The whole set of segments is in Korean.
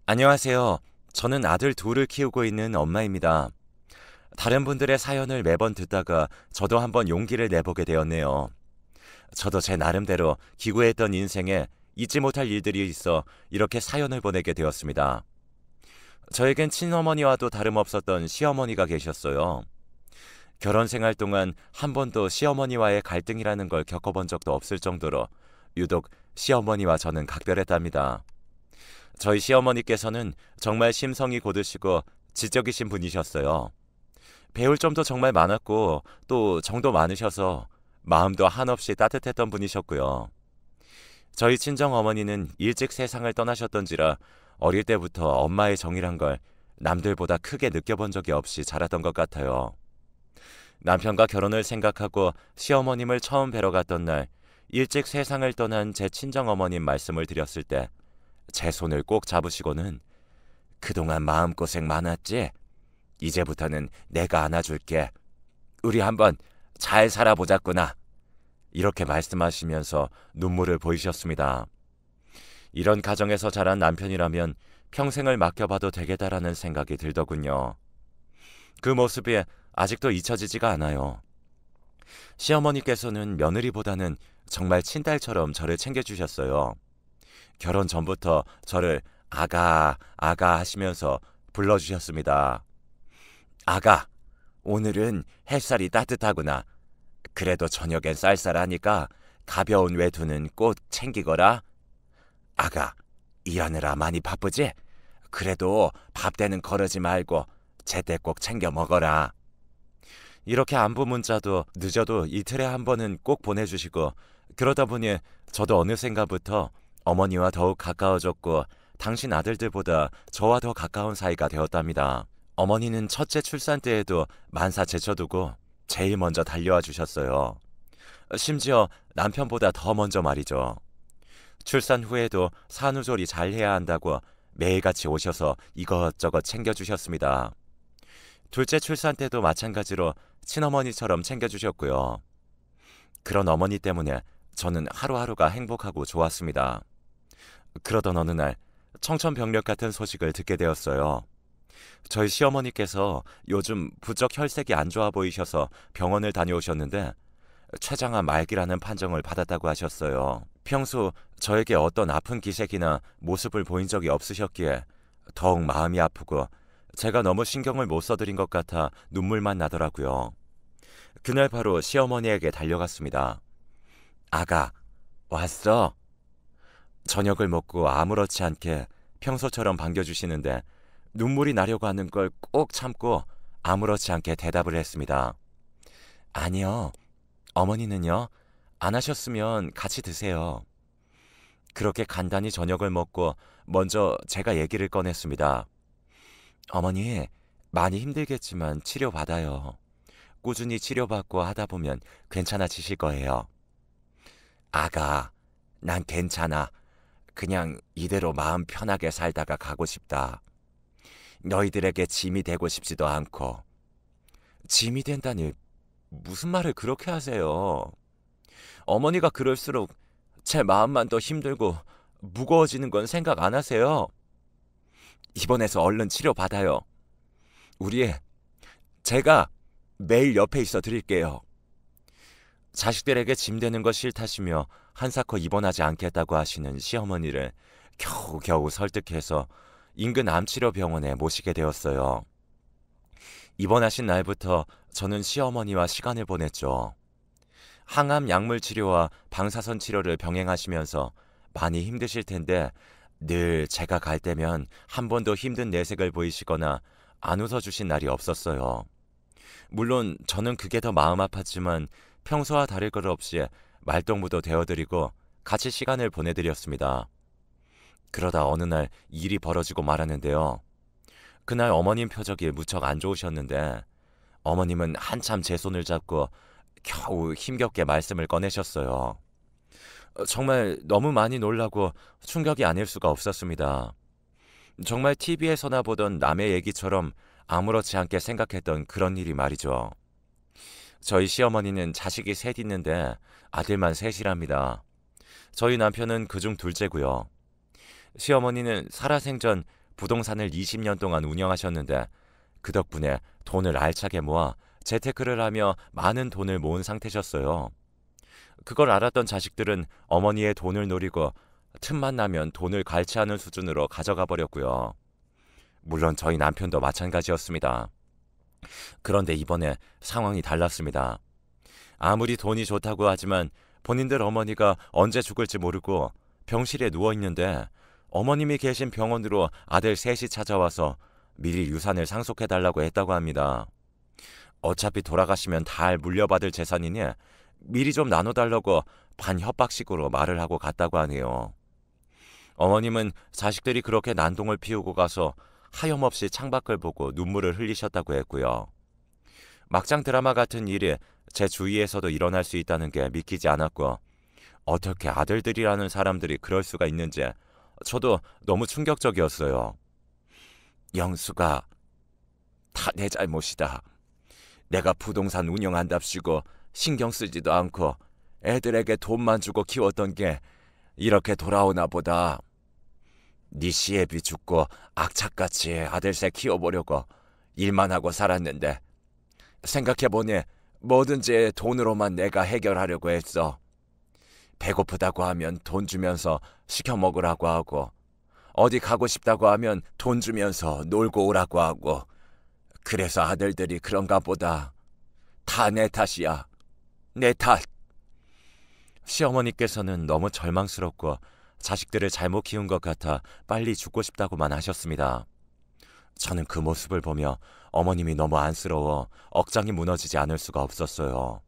안녕하세요. 저는 아들 둘을 키우고 있는 엄마입니다. 다른 분들의 사연을 매번 듣다가 저도 한번 용기를 내보게 되었네요. 저도 제 나름대로 기구했던 인생에 잊지 못할 일들이 있어 이렇게 사연을 보내게 되었습니다. 저에겐 친어머니와도 다름없었던 시어머니가 계셨어요. 결혼 생활 동안 한 번도 시어머니와의 갈등이라는 걸 겪어본 적도 없을 정도로 유독 시어머니와 저는 각별했답니다. 저희 시어머니께서는 정말 심성이 고드시고 지적이신 분이셨어요. 배울 점도 정말 많았고 또 정도 많으셔서 마음도 한없이 따뜻했던 분이셨고요. 저희 친정 어머니는 일찍 세상을 떠나셨던지라 어릴 때부터 엄마의 정이란 걸 남들보다 크게 느껴본 적이 없이 자랐던 것 같아요. 남편과 결혼을 생각하고 시어머님을 처음 뵈러 갔던 날 일찍 세상을 떠난 제 친정 어머님 말씀을 드렸을 때 제 손을 꼭 잡으시고는 그동안 마음고생 많았지? 이제부터는 내가 안아줄게. 우리 한번 잘 살아보자꾸나. 이렇게 말씀하시면서 눈물을 보이셨습니다. 이런 가정에서 자란 남편이라면 평생을 맡겨봐도 되겠다라는 생각이 들더군요. 그 모습이 아직도 잊혀지지가 않아요. 시어머니께서는 며느리보다는 정말 친딸처럼 저를 챙겨주셨어요. 결혼 전부터 저를 아가, 아가 하시면서 불러주셨습니다. 아가, 오늘은 햇살이 따뜻하구나. 그래도 저녁엔 쌀쌀하니까 가벼운 외투는 꼭 챙기거라. 아가, 일하느라 많이 바쁘지? 그래도 밥 대는 거르지 말고 제때 꼭 챙겨 먹어라. 이렇게 안부 문자도 늦어도 이틀에 한 번은 꼭 보내주시고 그러다 보니 저도 어느샌가부터 어머니와 더욱 가까워졌고 당신 아들들보다 저와 더 가까운 사이가 되었답니다. 어머니는 첫째 출산 때에도 만사 제쳐두고 제일 먼저 달려와 주셨어요. 심지어 남편보다 더 먼저 말이죠. 출산 후에도 산후조리 잘 해야 한다고 매일같이 오셔서 이것저것 챙겨주셨습니다. 둘째 출산 때도 마찬가지로 친어머니처럼 챙겨주셨고요. 그런 어머니 때문에 저는 하루하루가 행복하고 좋았습니다. 그러던 어느 날 청천벽력 같은 소식을 듣게 되었어요. 저희 시어머니께서 요즘 부쩍 혈색이 안 좋아 보이셔서 병원을 다녀오셨는데 췌장암 말기라는 판정을 받았다고 하셨어요. 평소 저에게 어떤 아픈 기색이나 모습을 보인 적이 없으셨기에 더욱 마음이 아프고 제가 너무 신경을 못 써드린 것 같아 눈물만 나더라고요. 그날 바로 시어머니에게 달려갔습니다. 아가, 왔어? 저녁을 먹고 아무렇지 않게 평소처럼 반겨주시는데 눈물이 나려고 하는 걸 꼭 참고 아무렇지 않게 대답을 했습니다. 아니요. 어머니는요? 안 하셨으면 같이 드세요. 그렇게 간단히 저녁을 먹고 먼저 제가 얘기를 꺼냈습니다. 어머니, 많이 힘들겠지만 치료받아요. 꾸준히 치료받고 하다 보면 괜찮아지실 거예요. 아가, 난 괜찮아. 그냥 이대로 마음 편하게 살다가 가고 싶다. 너희들에게 짐이 되고 싶지도 않고. 짐이 된다니 무슨 말을 그렇게 하세요? 어머니가 그럴수록 제 마음만 더 힘들고 무거워지는 건 생각 안 하세요? 입원해서 얼른 치료받아요. 우리 제가 매일 옆에 있어 드릴게요. 자식들에게 짐 되는 거 싫다시며 한사코 입원하지 않겠다고 하시는 시어머니를 겨우겨우 설득해서 인근 암치료 병원에 모시게 되었어요. 입원하신 날부터 저는 시어머니와 시간을 보냈죠. 항암 약물 치료와 방사선 치료를 병행하시면서 많이 힘드실 텐데 늘 제가 갈 때면 한 번도 힘든 내색을 보이시거나 안 웃어주신 날이 없었어요. 물론 저는 그게 더 마음 아팠지만 평소와 다를 것 없이 말동무도 되어드리고 같이 시간을 보내드렸습니다. 그러다 어느 날 일이 벌어지고 말았는데요. 그날 어머님 표정이 무척 안 좋으셨는데 어머님은 한참 제 손을 잡고 겨우 힘겹게 말씀을 꺼내셨어요. 정말 너무 많이 놀라고 충격이 아닐 수가 없었습니다. 정말 TV에서나 보던 남의 얘기처럼 아무렇지 않게 생각했던 그런 일이 말이죠. 저희 시어머니는 자식이 셋 있는데 아들만 셋이랍니다. 저희 남편은 그중 둘째고요. 시어머니는 살아생전 부동산을 20년 동안 운영하셨는데 그 덕분에 돈을 알차게 모아 재테크를 하며 많은 돈을 모은 상태셨어요. 그걸 알았던 자식들은 어머니의 돈을 노리고 틈만 나면 돈을 갈취하는 수준으로 가져가 버렸고요. 물론 저희 남편도 마찬가지였습니다. 그런데 이번에 상황이 달랐습니다. 아무리 돈이 좋다고 하지만 본인들 어머니가 언제 죽을지 모르고 병실에 누워있는데 어머님이 계신 병원으로 아들 셋이 찾아와서 미리 유산을 상속해달라고 했다고 합니다. 어차피 돌아가시면 다 물려받을 재산이니 미리 좀 나눠달라고 반협박식으로 말을 하고 갔다고 하네요. 어머님은 자식들이 그렇게 난동을 피우고 가서 하염없이 창밖을 보고 눈물을 흘리셨다고 했고요. 막장 드라마 같은 일이 제 주위에서도 일어날 수 있다는 게 믿기지 않았고 어떻게 아들들이라는 사람들이 그럴 수가 있는지 저도 너무 충격적이었어요. 영수가 다 내 잘못이다. 내가 부동산 운영한답시고 신경 쓰지도 않고 애들에게 돈만 주고 키웠던 게 이렇게 돌아오나 보다. 네 시애비 죽고 악착같이 아들새 키워보려고 일만 하고 살았는데 생각해보니 뭐든지 돈으로만 내가 해결하려고 했어. 배고프다고 하면 돈 주면서 시켜 먹으라고 하고 어디 가고 싶다고 하면 돈 주면서 놀고 오라고 하고 그래서 아들들이 그런가 보다. 다 내 탓이야. 내 탓. 시어머니께서는 너무 절망스럽고 자식들을 잘못 키운 것 같아 빨리 죽고 싶다고만 하셨습니다. 저는 그 모습을 보며 어머님이 너무 안쓰러워 억장이 무너지지 않을 수가 없었어요.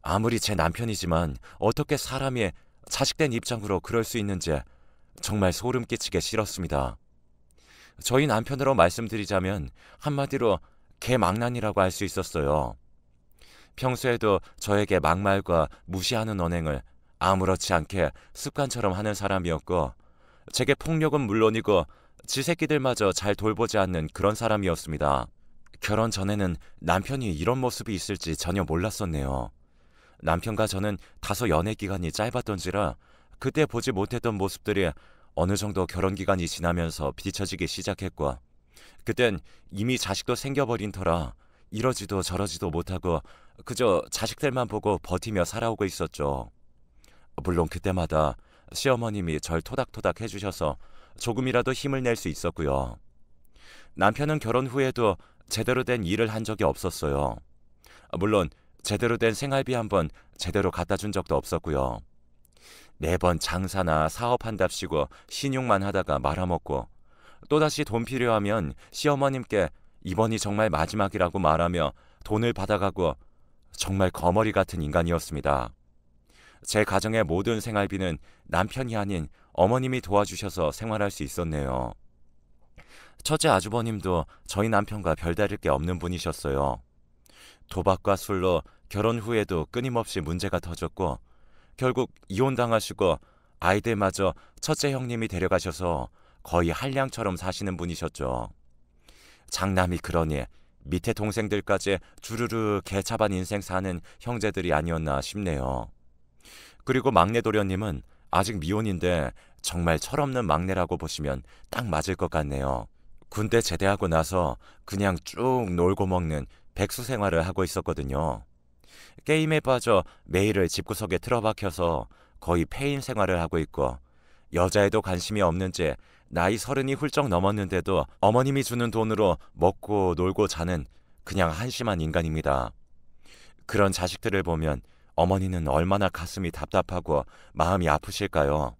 아무리 제 남편이지만 어떻게 사람이 자식된 입장으로 그럴 수 있는지 정말 소름 끼치게 싫었습니다. 저희 남편으로 말씀드리자면 한마디로 개망난이라고 할 수 있었어요. 평소에도 저에게 막말과 무시하는 언행을 아무렇지 않게 습관처럼 하는 사람이었고 제게 폭력은 물론이고 지 새끼들마저 잘 돌보지 않는 그런 사람이었습니다. 결혼 전에는 남편이 이런 모습이 있을지 전혀 몰랐었네요. 남편과 저는 다소 연애 기간이 짧았던지라 그때 보지 못했던 모습들이 어느 정도 결혼 기간이 지나면서 비춰지기 시작했고 그땐 이미 자식도 생겨버린 터라 이러지도 저러지도 못하고 그저 자식들만 보고 버티며 살아오고 있었죠. 물론 그때마다 시어머님이 절 토닥토닥 해주셔서 조금이라도 힘을 낼 수 있었고요. 남편은 결혼 후에도 제대로 된 일을 한 적이 없었어요. 물론 제대로 된 생활비 한번 제대로 갖다 준 적도 없었고요. 매번 장사나 사업한답시고 신용만 하다가 말아먹고 또다시 돈 필요하면 시어머님께 이번이 정말 마지막이라고 말하며 돈을 받아가고 정말 거머리 같은 인간이었습니다. 제 가정의 모든 생활비는 남편이 아닌 어머님이 도와주셔서 생활할 수 있었네요. 첫째 아주버님도 저희 남편과 별다를 게 없는 분이셨어요. 도박과 술로 결혼 후에도 끊임없이 문제가 터졌고 결국 이혼당하시고 아이들마저 첫째 형님이 데려가셔서 거의 한량처럼 사시는 분이셨죠. 장남이 그러니 밑에 동생들까지 주르르 개차반 인생 사는 형제들이 아니었나 싶네요. 그리고 막내 도련님은 아직 미혼인데 정말 철없는 막내라고 보시면 딱 맞을 것 같네요. 군대 제대하고 나서 그냥 쭉 놀고 먹는 백수 생활을 하고 있었거든요. 게임에 빠져 매일을 집구석에 틀어박혀서 거의 폐인 생활을 하고 있고 여자에도 관심이 없는지 나이 30이 훌쩍 넘었는데도 어머님이 주는 돈으로 먹고 놀고 자는 그냥 한심한 인간입니다. 그런 자식들을 보면 어머니는 얼마나 가슴이 답답하고 마음이 아프실까요?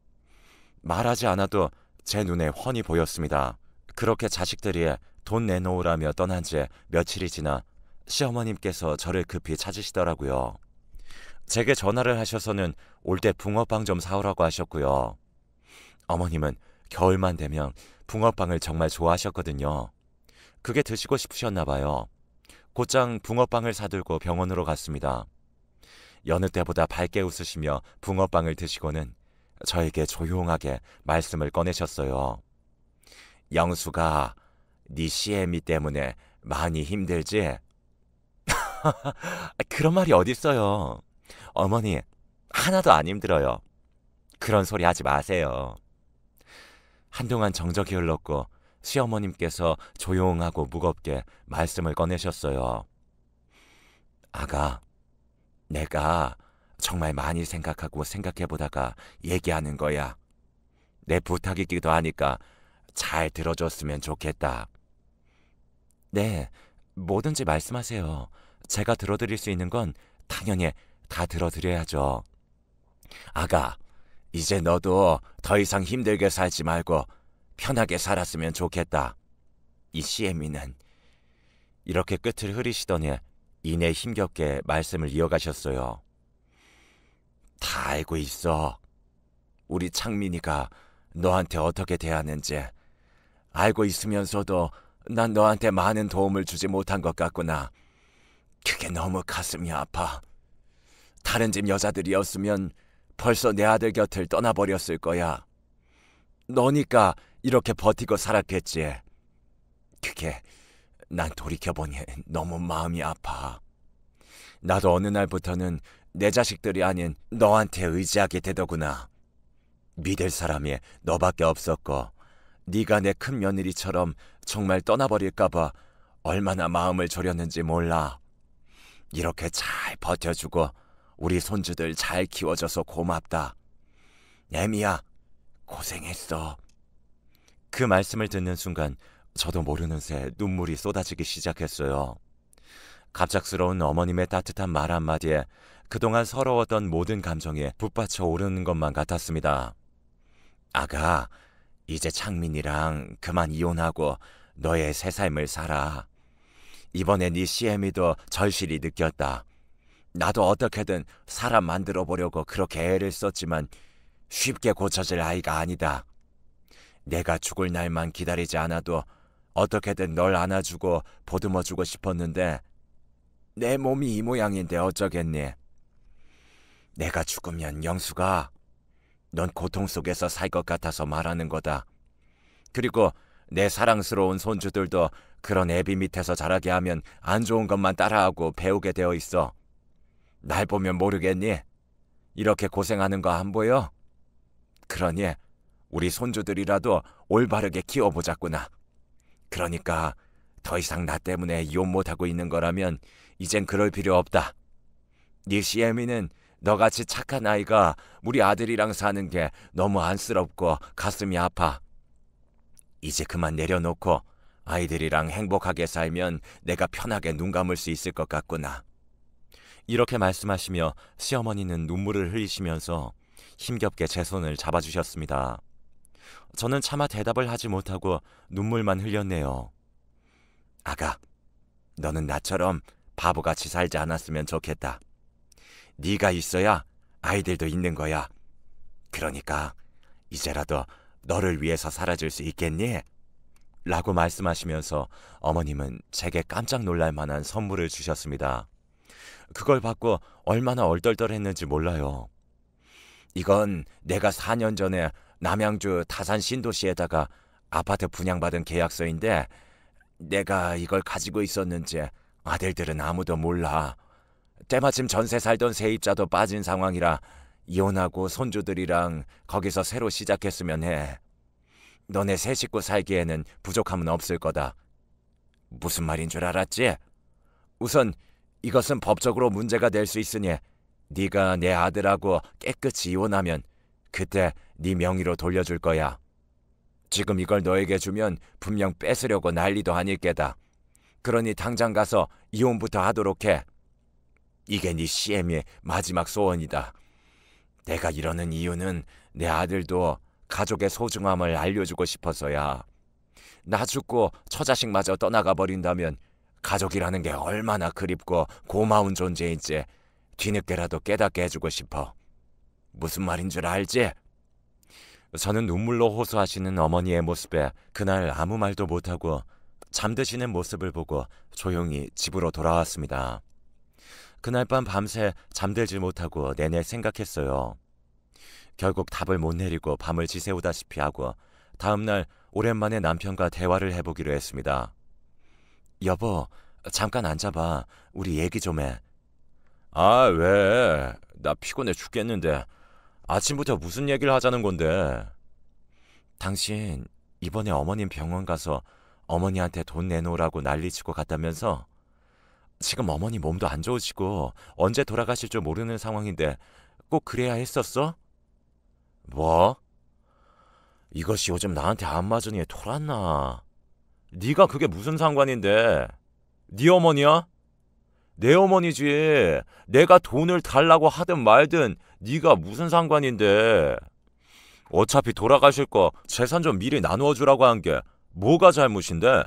말하지 않아도 제 눈에 훤히 보였습니다. 그렇게 자식들이 돈 내놓으라며 떠난 지 며칠이 지나 시어머님께서 저를 급히 찾으시더라고요. 제게 전화를 하셔서는 올 때 붕어빵 좀 사오라고 하셨고요. 어머님은 겨울만 되면 붕어빵을 정말 좋아하셨거든요. 그게 드시고 싶으셨나 봐요. 곧장 붕어빵을 사들고 병원으로 갔습니다. 여느 때보다 밝게 웃으시며 붕어빵을 드시고는 저에게 조용하게 말씀을 꺼내셨어요. 영수가 네 시애미 때문에 많이 힘들지? 그런 말이 어딨어요. 어머니, 하나도 안 힘들어요. 그런 소리 하지 마세요. 한동안 정적이 흘렀고 시어머님께서 조용하고 무겁게 말씀을 꺼내셨어요. 아가, 내가 정말 많이 생각하고 생각해보다가 얘기하는 거야. 내 부탁이기도 하니까 잘 들어줬으면 좋겠다. 네, 뭐든지 말씀하세요. 제가 들어드릴 수 있는 건 당연히 다 들어드려야죠. 아가, 이제 너도 더 이상 힘들게 살지 말고 편하게 살았으면 좋겠다. 이 시애미는. 이렇게 끝을 흐리시더니 이내 힘겹게 말씀을 이어가셨어요. 다 알고 있어. 우리 창민이가 너한테 어떻게 대하는지 알고 있으면서도 난 너한테 많은 도움을 주지 못한 것 같구나. 그게 너무 가슴이 아파. 다른 집 여자들이었으면 벌써 내 아들 곁을 떠나버렸을 거야. 너니까 이렇게 버티고 살았겠지. 그게 난 돌이켜보니 너무 마음이 아파. 나도 어느 날부터는 내 자식들이 아닌 너한테 의지하게 되더구나. 믿을 사람이 너밖에 없었고 네가 내 큰 며느리처럼 정말 떠나버릴까봐 얼마나 마음을 졸였는지 몰라. 이렇게 잘 버텨주고 우리 손주들 잘 키워줘서 고맙다. 애미야, 고생했어. 그 말씀을 듣는 순간 저도 모르는 새 눈물이 쏟아지기 시작했어요. 갑작스러운 어머님의 따뜻한 말 한마디에 그동안 서러웠던 모든 감정이 북받쳐 오르는 것만 같았습니다. 아가, 이제 창민이랑 그만 이혼하고 너의 새 삶을 살아. 이번에 네 시애미도 절실히 느꼈다. 나도 어떻게든 사람 만들어 보려고 그렇게 애를 썼지만 쉽게 고쳐질 아이가 아니다. 내가 죽을 날만 기다리지 않아도 어떻게든 널 안아주고 보듬어주고 싶었는데 내 몸이 이 모양인데 어쩌겠니. 내가 죽으면 영수가 넌 고통 속에서 살 것 같아서 말하는 거다. 그리고 내 사랑스러운 손주들도 그런 애비 밑에서 자라게 하면 안 좋은 것만 따라하고 배우게 되어 있어. 날 보면 모르겠니? 이렇게 고생하는 거 안 보여? 그러니 우리 손주들이라도 올바르게 키워보자꾸나. 그러니까 더 이상 나 때문에 이혼 못하고 있는 거라면 이젠 그럴 필요 없다. 네 시애미는 너같이 착한 아이가 우리 아들이랑 사는 게 너무 안쓰럽고 가슴이 아파. 이제 그만 내려놓고 아이들이랑 행복하게 살면 내가 편하게 눈 감을 수 있을 것 같구나. 이렇게 말씀하시며 시어머니는 눈물을 흘리시면서 힘겹게 제 손을 잡아주셨습니다. 저는 차마 대답을 하지 못하고 눈물만 흘렸네요. 아가, 너는 나처럼 바보같이 살지 않았으면 좋겠다. 네가 있어야 아이들도 있는 거야. 그러니까 이제라도 너를 위해서 살아줄 수 있겠니? 라고 말씀하시면서 어머님은 제게 깜짝 놀랄 만한 선물을 주셨습니다. 그걸 받고 얼마나 얼떨떨했는지 몰라요. 이건 내가 4년 전에 남양주 다산 신도시에다가 아파트 분양받은 계약서인데 내가 이걸 가지고 있었는지 아들들은 아무도 몰라. 때마침 전세 살던 세입자도 빠진 상황이라 이혼하고 손주들이랑 거기서 새로 시작했으면 해. 너네 세 식구 살기에는 부족함은 없을 거다. 무슨 말인 줄 알았지? 우선 이것은 법적으로 문제가 될 수 있으니 네가 내 아들하고 깨끗이 이혼하면 그때 네 명의로 돌려줄 거야. 지금 이걸 너에게 주면 분명 뺏으려고 난리도 아닐 게다. 그러니 당장 가서 이혼부터 하도록 해. 이게 네 시애미의 마지막 소원이다. 내가 이러는 이유는 내 아들도 가족의 소중함을 알려주고 싶어서야. 나 죽고 처자식마저 떠나가 버린다면 가족이라는 게 얼마나 그립고 고마운 존재인지 뒤늦게라도 깨닫게 해주고 싶어. 무슨 말인 줄 알지? 저는 눈물로 호소하시는 어머니의 모습에 그날 아무 말도 못하고 잠드시는 모습을 보고 조용히 집으로 돌아왔습니다. 그날 밤 밤새 잠들지 못하고 내내 생각했어요. 결국 답을 못 내리고 밤을 지새우다시피 하고 다음날 오랜만에 남편과 대화를 해보기로 했습니다. 여보, 잠깐 앉아봐. 우리 얘기 좀 해. 아, 왜? 나 피곤해 죽겠는데. 아침부터 무슨 얘기를 하자는 건데? 당신 이번에 어머님 병원 가서 어머니한테 돈 내놓으라고 난리치고 갔다면서? 지금 어머니 몸도 안 좋으시고 언제 돌아가실 줄 모르는 상황인데 꼭 그래야 했었어? 뭐? 이것이 요즘 나한테 안 맞으니 돌았나? 네가 그게 무슨 상관인데? 네 어머니야? 내 어머니지. 내가 돈을 달라고 하든 말든 네가 무슨 상관인데. 어차피 돌아가실 거 재산 좀 미리 나누어 주라고 한 게 뭐가 잘못인데?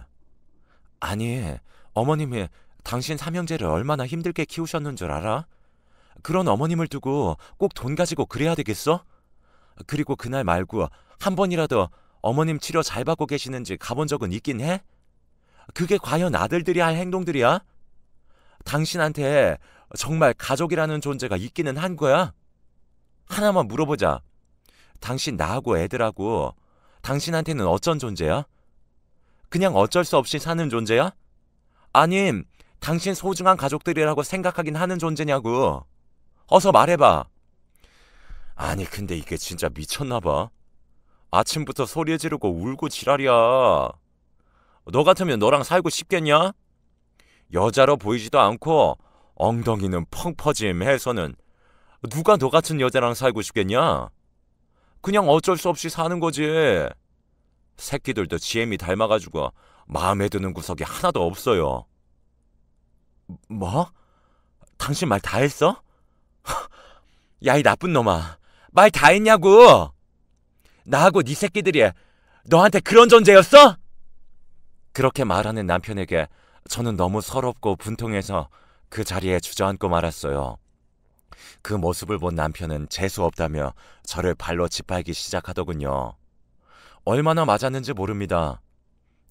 아니, 어머님이 당신 삼형제를 얼마나 힘들게 키우셨는 줄 알아? 그런 어머님을 두고 꼭 돈 가지고 그래야 되겠어? 그리고 그날 말고 한 번이라도 어머님 치료 잘 받고 계시는지 가본 적은 있긴 해? 그게 과연 아들들이 할 행동들이야? 당신한테 정말 가족이라는 존재가 있기는 한 거야? 하나만 물어보자. 당신 나하고 애들하고 당신한테는 어쩐 존재야? 그냥 어쩔 수 없이 사는 존재야? 아님 당신 소중한 가족들이라고 생각하긴 하는 존재냐고. 어서 말해봐. 아니 근데 이게 진짜 미쳤나 봐. 아침부터 소리 지르고 울고 지랄이야. 너 같으면 너랑 살고 싶겠냐? 여자로 보이지도 않고 엉덩이는 펑퍼짐 해서는 누가 너 같은 여자랑 살고 싶겠냐? 그냥 어쩔 수 없이 사는 거지. 새끼들도 GM이 닮아가지고 마음에 드는 구석이 하나도 없어요. 뭐? 당신 말 다 했어? 야, 이 나쁜 놈아. 말 다 했냐고! 나하고 네 새끼들이 너한테 그런 존재였어? 그렇게 말하는 남편에게 저는 너무 서럽고 분통해서 그 자리에 주저앉고 말았어요. 그 모습을 본 남편은 재수없다며 저를 발로 짓밟기 시작하더군요. 얼마나 맞았는지 모릅니다.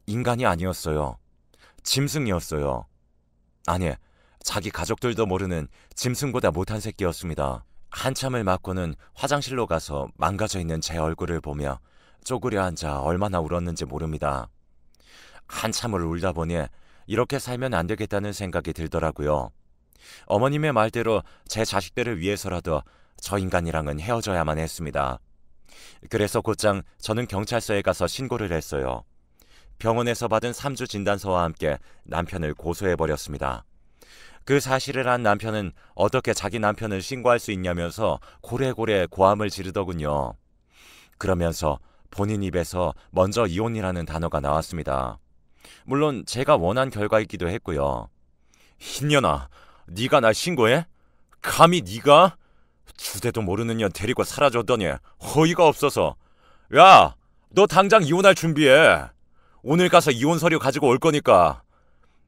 인간이 아니었어요. 짐승이었어요. 아니, 자기 가족들도 모르는 짐승보다 못한 새끼였습니다. 한참을 맞고는 화장실로 가서 망가져 있는 제 얼굴을 보며 쪼그려 앉아 얼마나 울었는지 모릅니다. 한참을 울다 보니 이렇게 살면 안 되겠다는 생각이 들더라고요. 어머님의 말대로 제 자식들을 위해서라도 저 인간이랑은 헤어져야만 했습니다. 그래서 곧장 저는 경찰서에 가서 신고를 했어요. 병원에서 받은 3주 진단서와 함께 남편을 고소해버렸습니다. 그 사실을 안 남편은 어떻게 자기 남편을 신고할 수 있냐면서 고래고래 고함을 지르더군요. 그러면서 본인 입에서 먼저 이혼이라는 단어가 나왔습니다. 물론 제가 원한 결과이기도 했고요. 흰년아, 네가 날 신고해? 감히 네가? 주제도 모르는 년 데리고 사라졌더니 허위가 없어서. 야, 너 당장 이혼할 준비해. 오늘 가서 이혼 서류 가지고 올 거니까.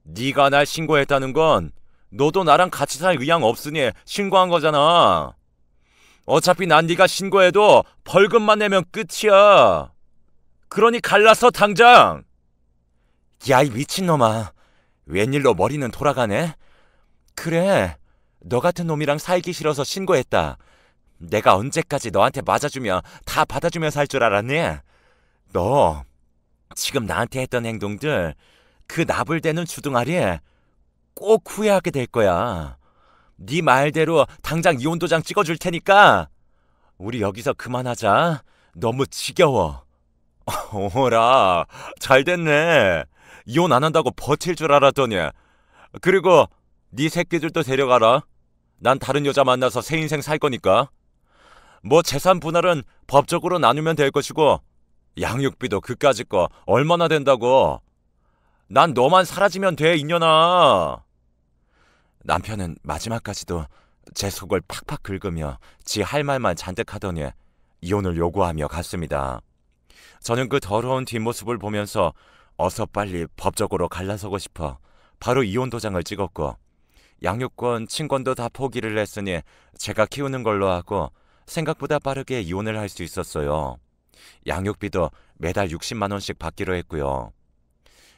네가 날 신고했다는 건 너도 나랑 같이 살 의향 없으니 신고한 거잖아. 어차피 난 네가 신고해도 벌금만 내면 끝이야. 그러니 갈라서 당장. 야, 이 미친놈아. 웬일로 머리는 돌아가네? 그래, 너 같은 놈이랑 살기 싫어서 신고했다. 내가 언제까지 너한테 맞아주며 다 받아주며 살 줄 알았니? 너 지금 나한테 했던 행동들, 그 나불대는 주둥아리 꼭 후회하게 될 거야. 네 말대로 당장 이혼 도장 찍어줄 테니까 우리 여기서 그만하자. 너무 지겨워. 오라, 잘 됐네. 이혼 안 한다고 버틸 줄 알았더니. 그리고 네 새끼들도 데려가라. 난 다른 여자 만나서 새 인생 살 거니까. 뭐 재산 분할은 법적으로 나누면 될 것이고 양육비도 그까짓 거 얼마나 된다고. 난 너만 사라지면 돼, 이년아. 남편은 마지막까지도 제 속을 팍팍 긁으며 지 할 말만 잔뜩 하더니 이혼을 요구하며 갔습니다. 저는 그 더러운 뒷모습을 보면서 어서 빨리 법적으로 갈라서고 싶어 바로 이혼 도장을 찍었고, 양육권, 친권도 다 포기를 했으니 제가 키우는 걸로 하고 생각보다 빠르게 이혼을 할 수 있었어요. 양육비도 매달 60만 원씩 받기로 했고요.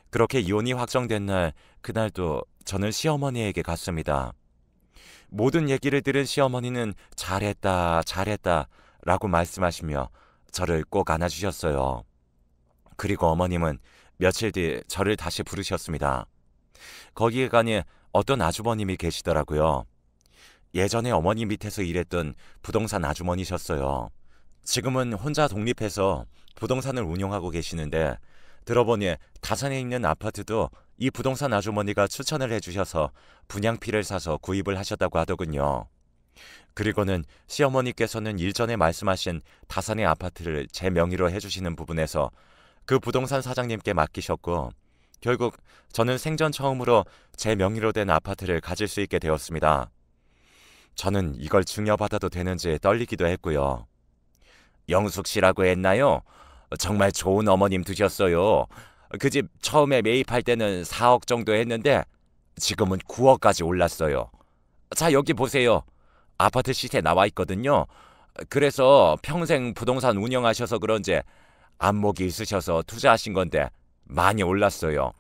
그렇게 이혼이 확정된 날, 그날도 저는 시어머니에게 갔습니다. 모든 얘기를 들은 시어머니는 잘했다, 잘했다 라고 말씀하시며 저를 꼭 안아주셨어요. 그리고 어머님은 며칠 뒤 저를 다시 부르셨습니다. 거기에 가니 어떤 아주버님이 계시더라고요. 예전에 어머니 밑에서 일했던 부동산 아주머니셨어요. 지금은 혼자 독립해서 부동산을 운용하고 계시는데 들어보니 다산에 있는 아파트도 이 부동산 아주머니가 추천을 해주셔서 분양피를 사서 구입을 하셨다고 하더군요. 그리고는 시어머니께서는 일전에 말씀하신 다산의 아파트를 제 명의로 해주시는 부분에서 그 부동산 사장님께 맡기셨고 결국 저는 생전 처음으로 제 명의로 된 아파트를 가질 수 있게 되었습니다. 저는 이걸 증여받아도 되는지 떨리기도 했고요. 영숙 씨라고 했나요? 정말 좋은 어머님 두셨어요. 그 집 처음에 매입할 때는 4억 정도 했는데 지금은 9억까지 올랐어요. 자, 여기 보세요. 아파트 시세 나와 있거든요. 그래서 평생 부동산 운영하셔서 그런지 안목이 있으셔서 투자하신 건데 많이 올랐어요.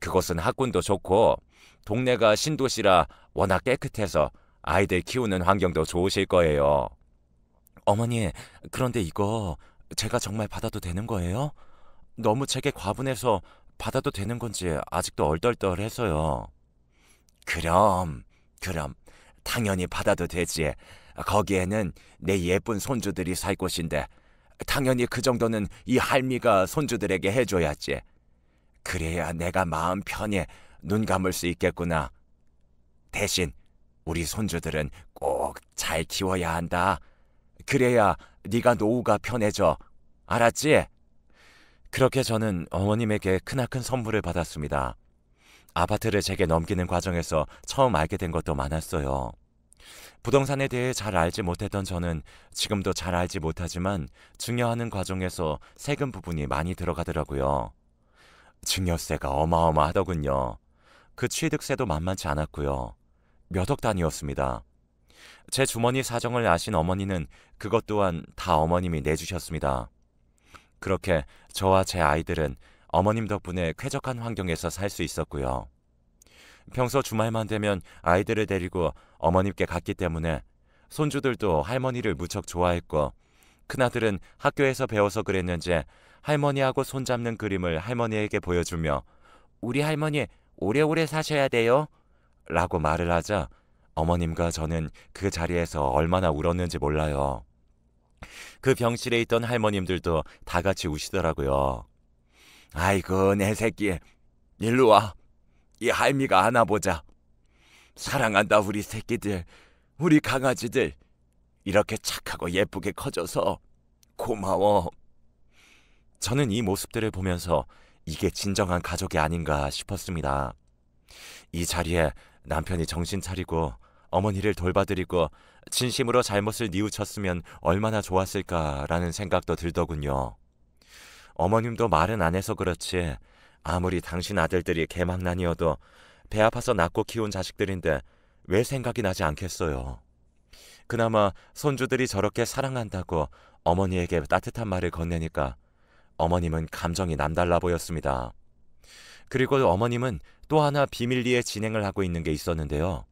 그곳은 학군도 좋고 동네가 신도시라 워낙 깨끗해서 아이들 키우는 환경도 좋으실 거예요. 어머니, 그런데 이거 제가 정말 받아도 되는 거예요? 너무 제게 과분해서 받아도 되는 건지 아직도 얼떨떨해서요. 그럼 당연히 받아도 되지. 거기에는 내 예쁜 손주들이 살 곳인데 당연히 그 정도는 이 할미가 손주들에게 해줘야지. 그래야 내가 마음 편히 눈 감을 수 있겠구나. 대신 우리 손주들은 꼭 잘 키워야 한다. 그래야 네가 노후가 편해져. 알았지? 그렇게 저는 어머님에게 크나큰 선물을 받았습니다. 아파트를 제게 넘기는 과정에서 처음 알게 된 것도 많았어요. 부동산에 대해 잘 알지 못했던 저는 지금도 잘 알지 못하지만 증여하는 과정에서 세금 부분이 많이 들어가더라고요. 증여세가 어마어마하더군요. 그 취득세도 만만치 않았고요. 몇 억 단위였습니다. 제 주머니 사정을 아신 어머니는 그것 또한 다 어머님이 내주셨습니다. 그렇게 저와 제 아이들은 어머님 덕분에 쾌적한 환경에서 살 수 있었고요. 평소 주말만 되면 아이들을 데리고 어머님께 갔기 때문에 손주들도 할머니를 무척 좋아했고 큰아들은 학교에서 배워서 그랬는지 할머니하고 손잡는 그림을 할머니에게 보여주며 우리 할머니 오래오래 사셔야 돼요 라고 말을 하자 어머님과 저는 그 자리에서 얼마나 울었는지 몰라요. 그 병실에 있던 할머님들도 다 같이 우시더라고요. 아이고 내 새끼 일로 와. 이 할미가 안아보자. 사랑한다 우리 새끼들. 우리 강아지들. 이렇게 착하고 예쁘게 커져서 고마워. 저는 이 모습들을 보면서 이게 진정한 가족이 아닌가 싶었습니다. 이 자리에 남편이 정신 차리고 어머니를 돌봐드리고 진심으로 잘못을 뉘우쳤으면 얼마나 좋았을까라는 생각도 들더군요. 어머님도 말은 안 해서 그렇지 아무리 당신 아들들이 개망난이어도 배 아파서 낳고 키운 자식들인데 왜 생각이 나지 않겠어요. 그나마 손주들이 저렇게 사랑한다고 어머니에게 따뜻한 말을 건네니까 어머님은 감정이 남달라 보였습니다. 그리고 어머님은 또 하나 비밀리에 진행을 하고 있는 게 있었는데요.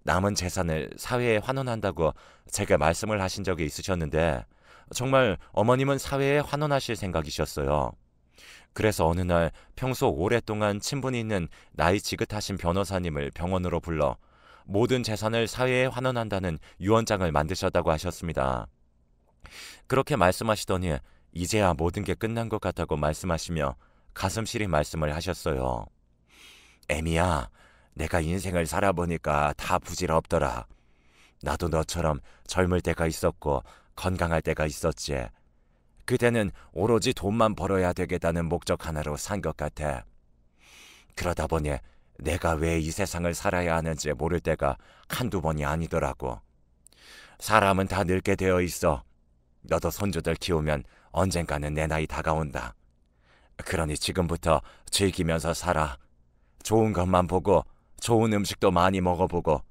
남은 재산을 사회에 환원한다고 제게 말씀을 하신 적이 있으셨는데 정말 어머님은 사회에 환원하실 생각이셨어요. 그래서 어느 날 평소 오랫동안 친분이 있는 나이 지긋하신 변호사님을 병원으로 불러 모든 재산을 사회에 환원한다는 유언장을 만드셨다고 하셨습니다. 그렇게 말씀하시더니 이제야 모든 게 끝난 것 같다고 말씀하시며 가슴 시린 말씀을 하셨어요. 애미야, 내가 인생을 살아보니까 다 부질없더라. 나도 너처럼 젊을 때가 있었고 건강할 때가 있었지. 그때는 오로지 돈만 벌어야 되겠다는 목적 하나로 산 것 같아. 그러다 보니 내가 왜 이 세상을 살아야 하는지 모를 때가 한두 번이 아니더라고. 사람은 다 늙게 되어 있어. 너도 손주들 키우면 언젠가는 내 나이 다가온다. 그러니 지금부터 즐기면서 살아. 좋은 것만 보고 좋은 음식도 많이 먹어보고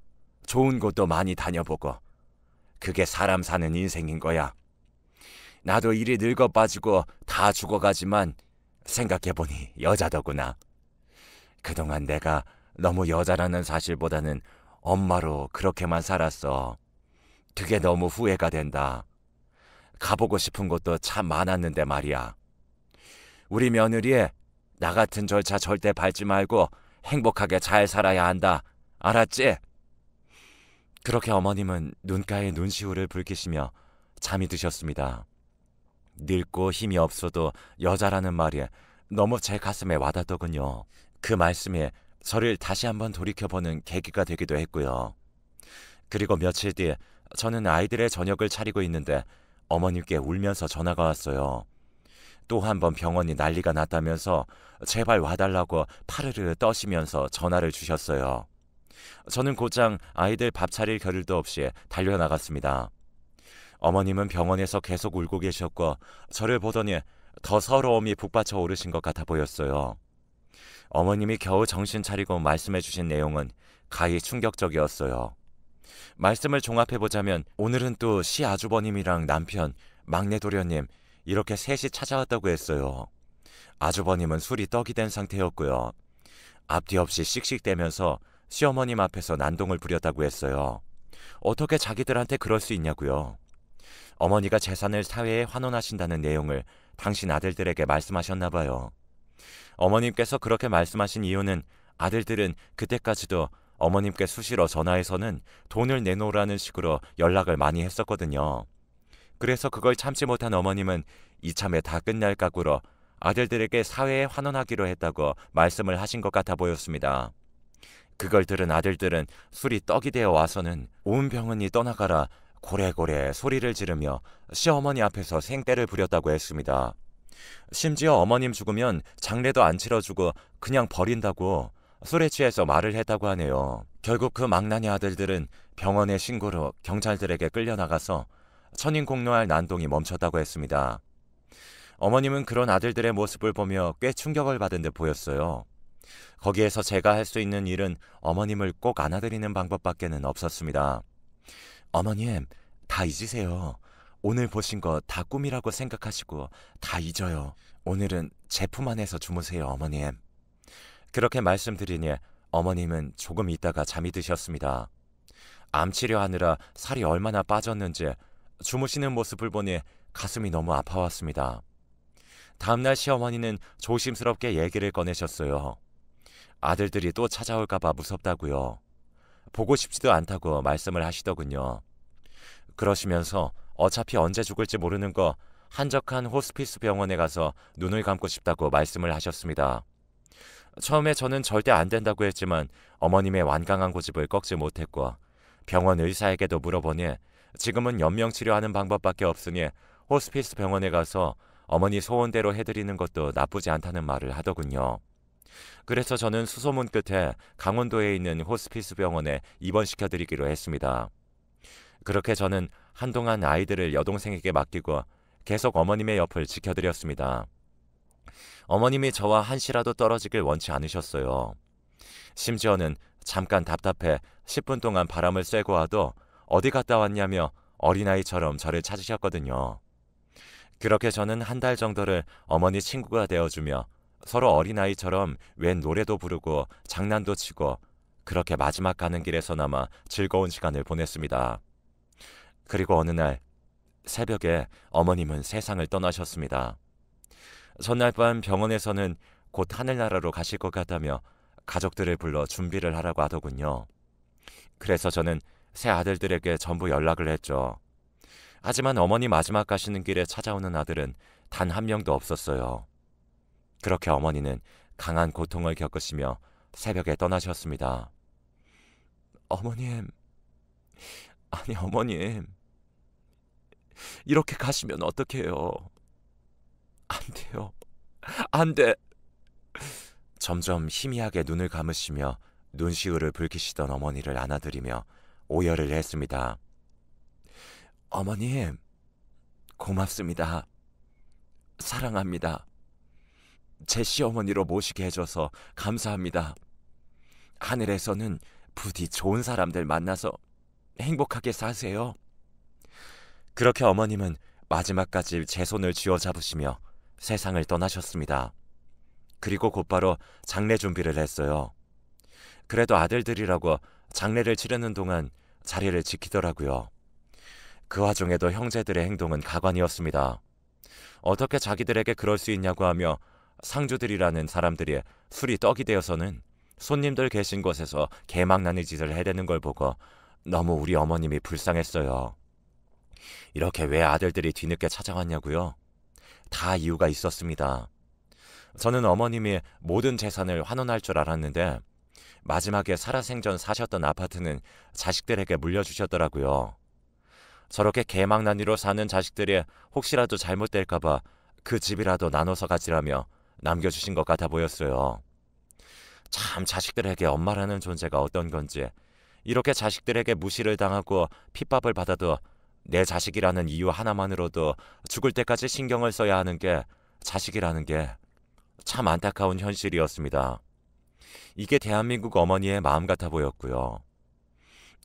좋은 곳도 많이 다녀보고 그게 사람 사는 인생인 거야. 나도 이리 늙어 빠지고 다 죽어가지만 생각해보니 여자더구나. 그동안 내가 너무 여자라는 사실보다는 엄마로 그렇게만 살았어. 그게 너무 후회가 된다. 가보고 싶은 곳도 참 많았는데 말이야. 우리 며느리 나 같은 절차 절대 밟지 말고 행복하게 잘 살아야 한다. 알았지? 그렇게 어머님은 눈가에 눈시울을 붉히시며 잠이 드셨습니다. 늙고 힘이 없어도 여자라는 말이 너무 제 가슴에 와닿더군요. 그 말씀이 저를 다시 한번 돌이켜보는 계기가 되기도 했고요. 그리고 며칠 뒤 저는 아이들의 저녁을 차리고 있는데 어머님께 울면서 전화가 왔어요. 또 한 번 병원이 난리가 났다면서 제발 와달라고 파르르 떠시면서 전화를 주셨어요. 저는 곧장 아이들 밥 차릴 겨를도 없이 달려나갔습니다. 어머님은 병원에서 계속 울고 계셨고 저를 보더니 더 서러움이 북받쳐 오르신 것 같아 보였어요. 어머님이 겨우 정신 차리고 말씀해 주신 내용은 가히 충격적이었어요. 말씀을 종합해보자면 오늘은 또 시아주버님이랑 남편, 막내 도련님 이렇게 셋이 찾아왔다고 했어요. 아주버님은 술이 떡이 된 상태였고요. 앞뒤 없이 씩씩대면서 시어머님 앞에서 난동을 부렸다고 했어요. 어떻게 자기들한테 그럴 수 있냐고요. 어머니가 재산을 사회에 환원하신다는 내용을 당신 아들들에게 말씀하셨나 봐요. 어머님께서 그렇게 말씀하신 이유는 아들들은 그때까지도 어머님께 수시로 전화해서는 돈을 내놓으라는 식으로 연락을 많이 했었거든요. 그래서 그걸 참지 못한 어머님은 이참에 다 끝날 각오로 아들들에게 사회에 환원하기로 했다고 말씀을 하신 것 같아 보였습니다. 그걸 들은 아들들은 술이 떡이 되어 와서는 온 병원이 떠나가라 고래고래 소리를 지르며 시어머니 앞에서 생떼를 부렸다고 했습니다. 심지어 어머님 죽으면 장례도 안 치러주고 그냥 버린다고 술에 취해서 말을 했다고 하네요. 결국 그 망나니 아들들은 병원의 신고로 경찰들에게 끌려나가서 천인공노할 난동이 멈췄다고 했습니다. 어머님은 그런 아들들의 모습을 보며 꽤 충격을 받은 듯 보였어요. 거기에서 제가 할 수 있는 일은 어머님을 꼭 안아드리는 방법밖에는 없었습니다. 어머님, 다 잊으세요. 오늘 보신 거 다 꿈이라고 생각하시고 다 잊어요. 오늘은 제 품 안에서 주무세요, 어머님. 그렇게 말씀드리니 어머님은 조금 있다가 잠이 드셨습니다. 암 치료하느라 살이 얼마나 빠졌는지 주무시는 모습을 보니 가슴이 너무 아파왔습니다. 다음날 시어머니는 조심스럽게 얘기를 꺼내셨어요. 아들들이 또 찾아올까봐 무섭다고요. 보고 싶지도 않다고 말씀을 하시더군요. 그러시면서 어차피 언제 죽을지 모르는 거 한적한 호스피스 병원에 가서 눈을 감고 싶다고 말씀을 하셨습니다. 처음에 저는 절대 안 된다고 했지만 어머님의 완강한 고집을 꺾지 못했고 병원 의사에게도 물어보니 지금은 연명치료하는 방법밖에 없으니 호스피스 병원에 가서 어머니 소원대로 해드리는 것도 나쁘지 않다는 말을 하더군요. 그래서 저는 수소문 끝에 강원도에 있는 호스피스 병원에 입원시켜드리기로 했습니다. 그렇게 저는 한동안 아이들을 여동생에게 맡기고 계속 어머님의 옆을 지켜드렸습니다. 어머님이 저와 한시라도 떨어지길 원치 않으셨어요. 심지어는 잠깐 답답해 10분 동안 바람을 쐬고 와도 어디 갔다 왔냐며 어린아이처럼 저를 찾으셨거든요. 그렇게 저는 한 달 정도를 어머니 친구가 되어주며 서로 어린아이처럼 웬 노래도 부르고 장난도 치고 그렇게 마지막 가는 길에서나마 즐거운 시간을 보냈습니다. 그리고 어느 날 새벽에 어머님은 세상을 떠나셨습니다. 전날 밤 병원에서는 곧 하늘나라로 가실 것 같다며 가족들을 불러 준비를 하라고 하더군요. 그래서 저는 새 아들들에게 전부 연락을 했죠. 하지만 어머니 마지막 가시는 길에 찾아오는 아들은 단 한 명도 없었어요. 그렇게 어머니는 강한 고통을 겪으시며 새벽에 떠나셨습니다. 어머님, 아니 어머님, 이렇게 가시면 어떡해요? 안 돼요. 안 돼. 점점 희미하게 눈을 감으시며 눈시울을 붉히시던 어머니를 안아드리며 오열을 했습니다. 어머님, 고맙습니다. 사랑합니다. 제 시어머니로 모시게 해줘서 감사합니다. 하늘에서는 부디 좋은 사람들 만나서 행복하게 사세요. 그렇게 어머님은 마지막까지 제 손을 쥐어잡으시며 세상을 떠나셨습니다. 그리고 곧바로 장례 준비를 했어요. 그래도 아들들이라고 장례를 치르는 동안 자리를 지키더라고요. 그 와중에도 형제들의 행동은 가관이었습니다. 어떻게 자기들에게 그럴 수 있냐고 하며 상주들이라는 사람들이 술이 떡이 되어서는 손님들 계신 곳에서 개망나니 짓을 해대는 걸 보고 너무 우리 어머님이 불쌍했어요. 이렇게 왜 아들들이 뒤늦게 찾아왔냐고요? 다 이유가 있었습니다. 저는 어머님이 모든 재산을 환원할 줄 알았는데 마지막에 살아생전 사셨던 아파트는 자식들에게 물려주셨더라고요. 저렇게 개망나니로 사는 자식들이 혹시라도 잘못될까봐 그 집이라도 나눠서 가지라며 남겨주신 것 같아 보였어요. 참 자식들에게 엄마라는 존재가 어떤 건지, 이렇게 자식들에게 무시를 당하고 핍박을 받아도 내 자식이라는 이유 하나만으로도 죽을 때까지 신경을 써야 하는 게 자식이라는 게 참 안타까운 현실이었습니다. 이게 대한민국 어머니의 마음 같아 보였고요.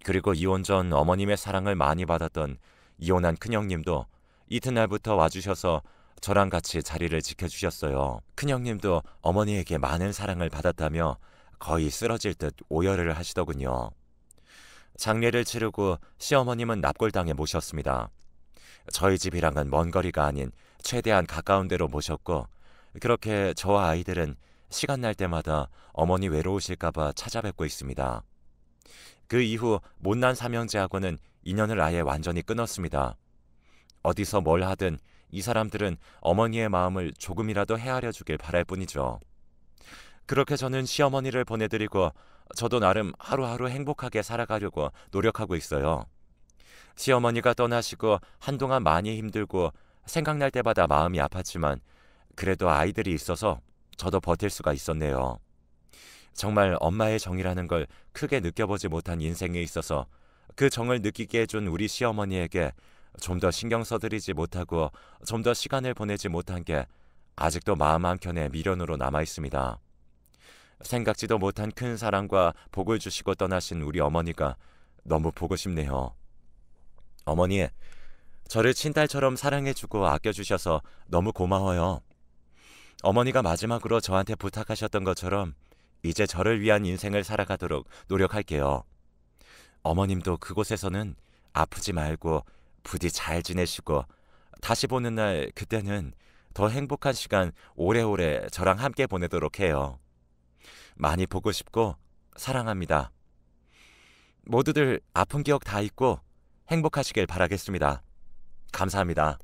그리고 이혼 전 어머님의 사랑을 많이 받았던 이혼한 큰형님도 이튿날부터 와주셔서 저랑 같이 자리를 지켜주셨어요. 큰형님도 어머니에게 많은 사랑을 받았다며 거의 쓰러질 듯 오열을 하시더군요. 장례를 치르고 시어머님은 납골당에 모셨습니다. 저희 집이랑은 먼 거리가 아닌 최대한 가까운 데로 모셨고, 그렇게 저와 아이들은 시간 날 때마다 어머니 외로우실까봐 찾아뵙고 있습니다. 그 이후 못난 삼형제하고는 인연을 아예 완전히 끊었습니다. 어디서 뭘 하든 이 사람들은 어머니의 마음을 조금이라도 헤아려 주길 바랄 뿐이죠. 그렇게 저는 시어머니를 보내드리고 저도 나름 하루하루 행복하게 살아가려고 노력하고 있어요. 시어머니가 떠나시고 한동안 많이 힘들고 생각날 때마다 마음이 아팠지만 그래도 아이들이 있어서 저도 버틸 수가 있었네요. 정말 엄마의 정이라는 걸 크게 느껴보지 못한 인생에 있어서 그 정을 느끼게 해준 우리 시어머니에게 좀 더 신경 써드리지 못하고 좀 더 시간을 보내지 못한 게 아직도 마음 한켠에 미련으로 남아 있습니다. 생각지도 못한 큰 사랑과 복을 주시고 떠나신 우리 어머니가 너무 보고 싶네요. 어머니, 저를 친딸처럼 사랑해주고 아껴주셔서 너무 고마워요. 어머니가 마지막으로 저한테 부탁하셨던 것처럼 이제 저를 위한 인생을 살아가도록 노력할게요. 어머님도 그곳에서는 아프지 말고 부디 잘 지내시고 다시 보는 날 그때는 더 행복한 시간 오래오래 저랑 함께 보내도록 해요. 많이 보고 싶고 사랑합니다. 모두들 아픈 기억 다 잊고 행복하시길 바라겠습니다. 감사합니다.